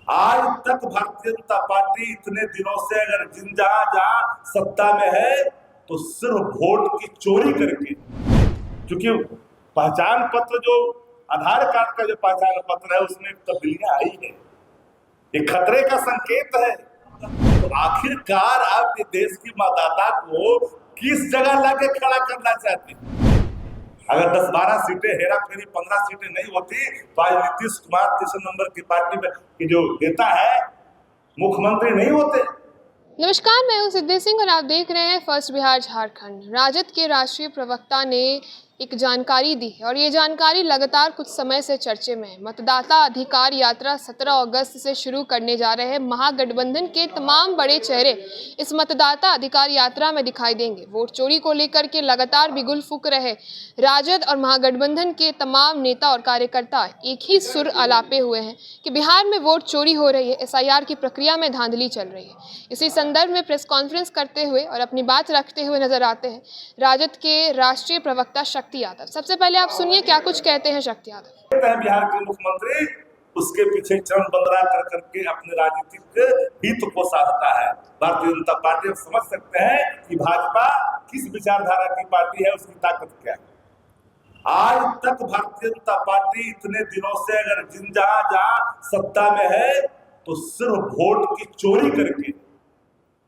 आज तक भारतीय जनता पार्टी इतने दिनों से अगर जहां जहां सत्ता में है तो सिर्फ वोट की चोरी करके, क्योंकि पहचान पत्र जो आधार कार्ड का जो पहचान पत्र है उसमें तब्दीलियां आई है, ये खतरे का संकेत है। तो आखिरकार आप देश की मतदाता को किस जगह लाके खड़ा करना चाहते हैं? अगर 10-12 सीटें हेरा फेरी 15 सीटें नहीं होती तो आज नीतीश कुमार तीसरे नंबर की पार्टी में की जो नेता है मुख्यमंत्री नहीं होते। नमस्कार, मैं हूं सिद्धि सिंह और आप देख रहे हैं फर्स्ट बिहार झारखंड। राजद के राष्ट्रीय प्रवक्ता ने एक जानकारी दी है और ये जानकारी लगातार कुछ समय से चर्चे में है। मतदाता अधिकार यात्रा 17 अगस्त से शुरू करने जा रहे हैं। महागठबंधन के तमाम बड़े चेहरे इस मतदाता अधिकार यात्रा में दिखाई देंगे। वोट चोरी को लेकर के लगातार बिगुल फूंक रहे राजद और महागठबंधन के तमाम नेता और कार्यकर्ता एक ही सुर आलापे हुए हैं कि बिहार में वोट चोरी हो रही है, SIR की प्रक्रिया में धांधली चल रही है। इसी संदर्भ में प्रेस कॉन्फ्रेंस करते हुए और अपनी बात रखते हुए नजर आते हैं राजद के राष्ट्रीय प्रवक्ता शक्ति यादव। सबसे पहले आप सुनिए क्या कुछ कहते हैं शक्ति यादव। बिहार के मुख्यमंत्री उसके पीछे चरण बंदरा कर करके अपने राजनीतिक हित को साधता है। भारतीय जनता पार्टी समझ सकते हैं कि भाजपा किस विचारधारा की पार्टी है, उसकी ताकत क्या है। आज तक भारतीय जनता पार्टी इतने दिनों से अगर जहां जहां सत्ता में है तो सिर्फ वोट की चोरी करके,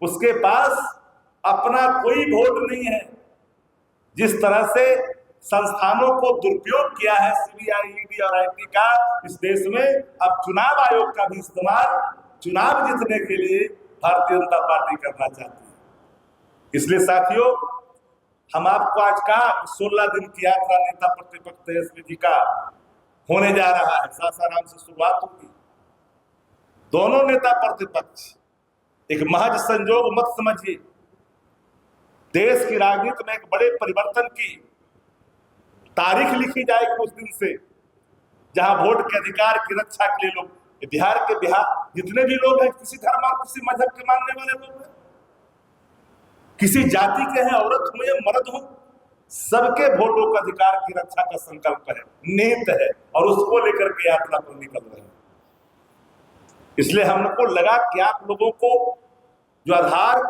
उसके पास अपना कोई वोट नहीं है। जिस तरह से संस्थानों को दुरुपयोग किया है CBI, ED और IT का इस देश में, अब चुनाव आयोग का भी इस्तेमाल चुनाव जीतने के लिए भारतीय जनता पार्टी करना चाहती है। इसलिए साथियों, हम आपको आज का 16 दिन की यात्रा नेता प्रतिपक्ष तेजस्वी जी का होने जा रहा है। सासाराम से शुरुआत होगी। दोनों नेता प्रतिपक्ष एक महज संजोग मत समझिए। देश की राजनीति में एक बड़े परिवर्तन की तारीख लिखी जाएगी उस दिन से जहां वोट के अधिकार की रक्षा के लिए लोग बिहार जितने भी लोग हैं, किसी धर्म और किसी मजहब के मानने वाले लोग हैं, किसी जाति के हैं, औरत हो या मर्द हो, सबके वोटों का अधिकार की रक्षा का संकल्प है, निहित है और उसको लेकर के यात्रा पर निकल रहे हैं। इसलिए हमको लगा कि आप लोगों को जो आधार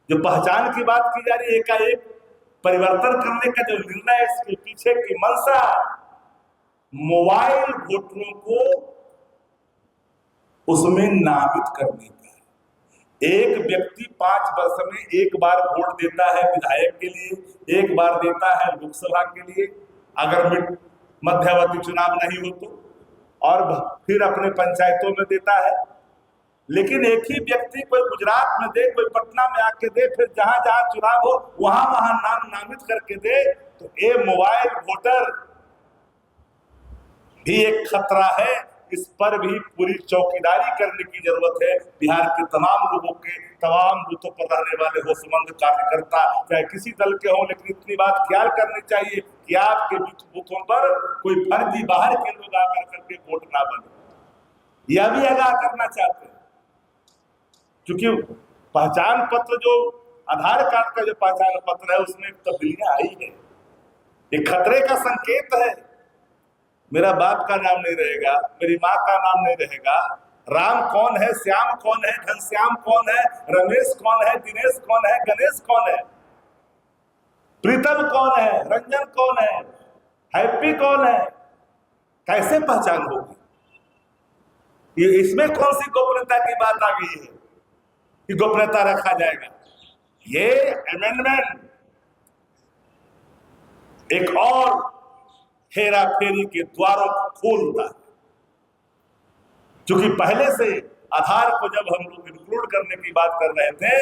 जो पहचान की बात की जा रही है, एकाएक परिवर्तन करने का जो निर्णय है, इसके पीछे की मंशा मोबाइल वोटरों को उसमें नामित करने का है। एक व्यक्ति 5 वर्ष में एक बार वोट देता है विधायक के लिए, एक बार देता है लोकसभा के लिए अगर मध्यावधि चुनाव नहीं हो तो, और फिर अपने पंचायतों में देता है। लेकिन एक ही व्यक्ति कोई गुजरात में दे, कोई पटना में आके दे, फिर जहां जहां चुनाव हो वहां नाम नामित करके दे, तो ये मोबाइल वोटर भी एक खतरा है। इस पर भी पूरी चौकीदारी करने की जरूरत है। बिहार के तमाम लोगों के तमाम बूथों पर रहने वाले होशमंद कार्यकर्ता चाहे किसी दल के हों, लेकिन इतनी बात ख्याल करनी चाहिए कि आपके बूथों पर कोई फर्जी बाहर के लोग आकर करके वोट ना बने। यह भी आगाह करना चाहते हैं, क्योंकि पहचान पत्र जो आधार कार्ड का जो पहचान पत्र है उसमें तब्दीलियां आई है, ये खतरे का संकेत है। मेरा बाप का नाम नहीं रहेगा, मेरी माँ का नाम नहीं रहेगा, राम कौन है, श्याम कौन है, घनश्याम कौन है, रमेश कौन है, दिनेश कौन है, गणेश कौन है, प्रीतम कौन है, रंजन कौन है, हैप्पी कौन है, कैसे पहचान होगी? ये इसमें कौन सी गोपनीयता की बात आ गई है कि गोपनीयता रखा जाएगा? ये अमेंडमेंट एक और हेरा फेरी के द्वारों को खोलता है, क्योंकि पहले से आधार को जब हम लोग इंक्लूड करने की बात कर रहे थे,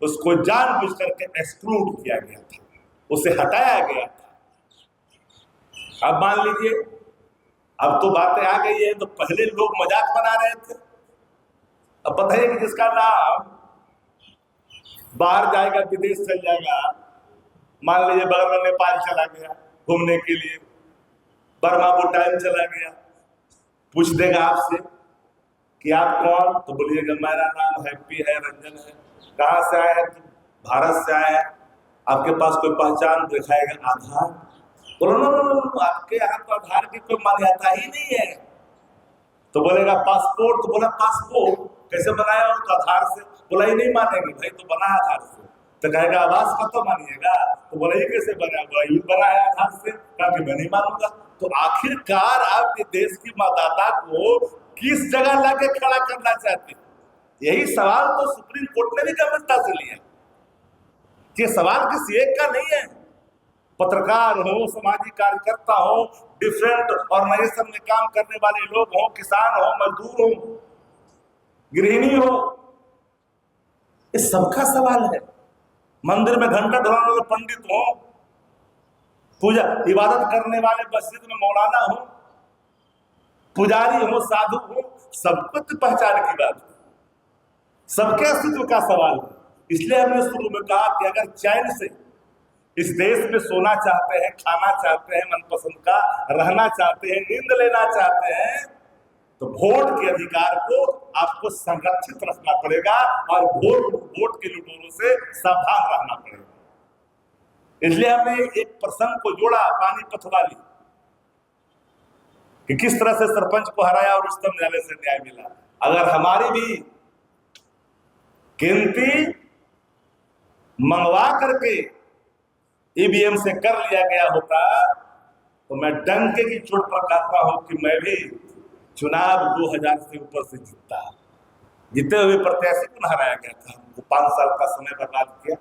उसको जानबूझ करके एक्सक्लूड किया गया था, उसे हटाया गया था। अब मान लीजिए, अब तो बातें आ गई है, तो पहले लोग मजाक बना रहे थे। अब पता है कि जिसका नाम बाहर जाएगा, विदेश चल जाएगा, मान लीजिए बगल में नेपाल चला गया घूमने के लिए, बर्मा भूटान चला गया, पूछ देगा आपसे कि आप कौन, तो बोलिएगा मेरा नाम हैप्पी है, रंजन है। कहाँ से आए हैं? भारत से आए हैं। आपके पास कोई पहचान दिखाएगा? आधार। बोलो नो, आपके यहाँ तो आधार की कोई मान्यता ही नहीं है। तो बोलेगा पासपोर्ट, तो बोला पासपोर्ट कैसे बनाया हो, तो आधार से। बोला ये नहीं मानेंगे भाई, तो बना आधार से। तो कहेगा आवास का तो मानिएगा, तो बोला ये कैसे बना, बोला ये बनाया आधार से। कहा कि मैं नहीं मानूंगा। तो आखिरकार आप ये देश की मतदाता को किस जगह लाके खड़ा करना चाहते हैं? यही सवाल तो सुप्रीम कोर्ट ने भी गंभीरता से लिया कि सवाल किसी एक का नहीं है। पत्रकार हो, सामाजिक कार्यकर्ता हो, डिफरेंट ऑर्गेनाइजेशन में काम करने वाले लोग हो, किसान हो, मजदूर हो, गृहिणी हो, इस सबका सवाल है। मंदिर में घंटा ढोने वाले पंडित हो, पूजा इबादत करने वाले मस्जिद में मौलाना हो, पुजारी हो, साधु हो, सबको तो पहचान की बात है, सबके अस्तित्व का सवाल है। इसलिए हमने शुरू में कहा कि अगर चैन से इस देश में सोना चाहते हैं, खाना चाहते हैं, मनपसंद का रहना चाहते हैं, नींद लेना चाहते हैं, तो वोट के अधिकार को आपको संरक्षित रखना पड़ेगा और वोट के लुटेरों से सावधान रहना पड़ेगा। इसलिए हमने एक प्रसंग को जोड़ा, पानीपत वाली, कि किस तरह से सरपंच को हराया और उच्चतम न्यायालय से न्याय मिला। अगर हमारी भी गिनती मंगवा करके ईवीएम से कर लिया गया होता तो मैं डंके की चोट पर कहता हूं कि मैं भी चुनाव 2000 से ऊपर से जीतता। जीते हुए प्रत्याशी को हराया गया था, हमको 5 साल का समय बर्बाद किया।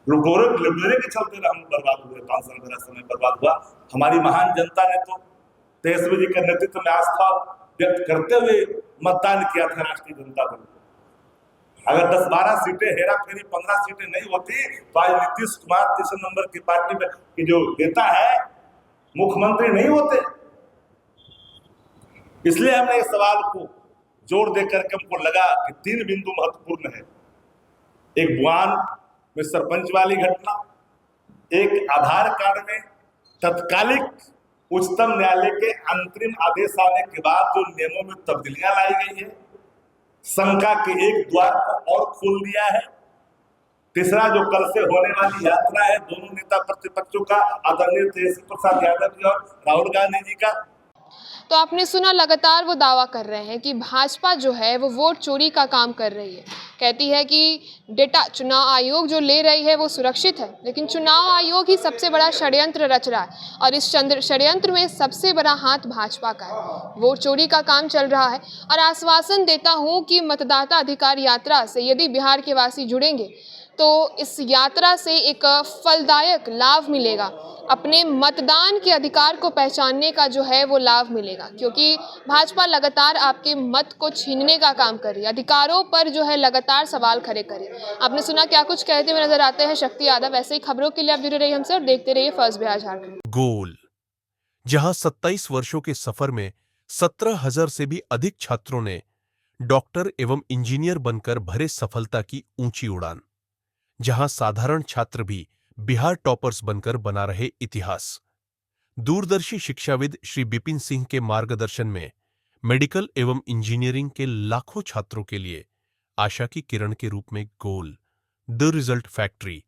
लुटेरे के चलते हम बर्बाद हुए, 5 साल मेरा समय बर्बाद हुआ। हमारी महान जनता ने तो तेजस्वी जी के नेतृत्व में आस्था व्यक्त करते हुए मतदान किया था राष्ट्रीय जनता दल। अगर 10-12 सीटें हेरा फेरी 15 सीटें नहीं होती तो आज नीतीश कुमार 3 नंबर की पार्टी में की जो नेता है मुख्यमंत्री नहीं होते। इसलिए हमने इस सवाल को जोर देकर के हमको लगा कि 3 बिंदु महत्वपूर्ण है। एक बुआन में सरपंच वाली घटना, एक आधार कार्ड में तत्कालिक उच्चतम न्यायालय के अंतरिम आदेश आने के बाद जो नियमों में तब्दीलियां लाई गई है, शंका के एक द्वार को और खोल दिया है। तीसरा जो कल से होने वाली यात्रा है दोनों नेता प्रतिपक्षों का, आदरणीय तेजस्वी प्रसाद यादव जी और राहुल गांधी जी का। तो आपने सुना, लगातार वो दावा कर रहे हैं कि भाजपा जो है वो वोट चोरी का काम कर रही है। कहती है कि डेटा चुनाव आयोग जो ले रही है वो सुरक्षित है, लेकिन चुनाव आयोग ही सबसे बड़ा षड्यंत्र रच रहा है और इस षड्यंत्र में सबसे बड़ा हाथ भाजपा का है। वोट चोरी का काम चल रहा है और आश्वासन देता हूँ कि मतदाता अधिकार यात्रा से यदि बिहार के वासी जुड़ेंगे तो इस यात्रा से एक फलदायक लाभ मिलेगा, अपने मतदान के अधिकार को पहचानने का जो है वो लाभ मिलेगा, क्योंकि भाजपा लगातार आपके मत को छीनने का काम कर रही है, अधिकारों पर जो है लगातार सवाल खड़े कर रही है। आपने सुना क्या कुछ कहते हुए नजर आते हैं शक्ति यादव। ऐसे ही खबरों के लिए आप जुड़े रहिए हमसे और देखते रहिए फर्स्ट बिहार झारखंड। गोल, जहां 27 वर्षों के सफर में 17,000 से भी अधिक छात्रों ने डॉक्टर एवं इंजीनियर बनकर भरे सफलता की ऊंची उड़ान, जहां साधारण छात्र भी बिहार टॉपर्स बनकर बना रहे इतिहास। दूरदर्शी शिक्षाविद श्री बिपिन सिंह के मार्गदर्शन में मेडिकल एवं इंजीनियरिंग के लाखों छात्रों के लिए आशा की किरण के रूप में गोल, द रिजल्ट फैक्ट्री।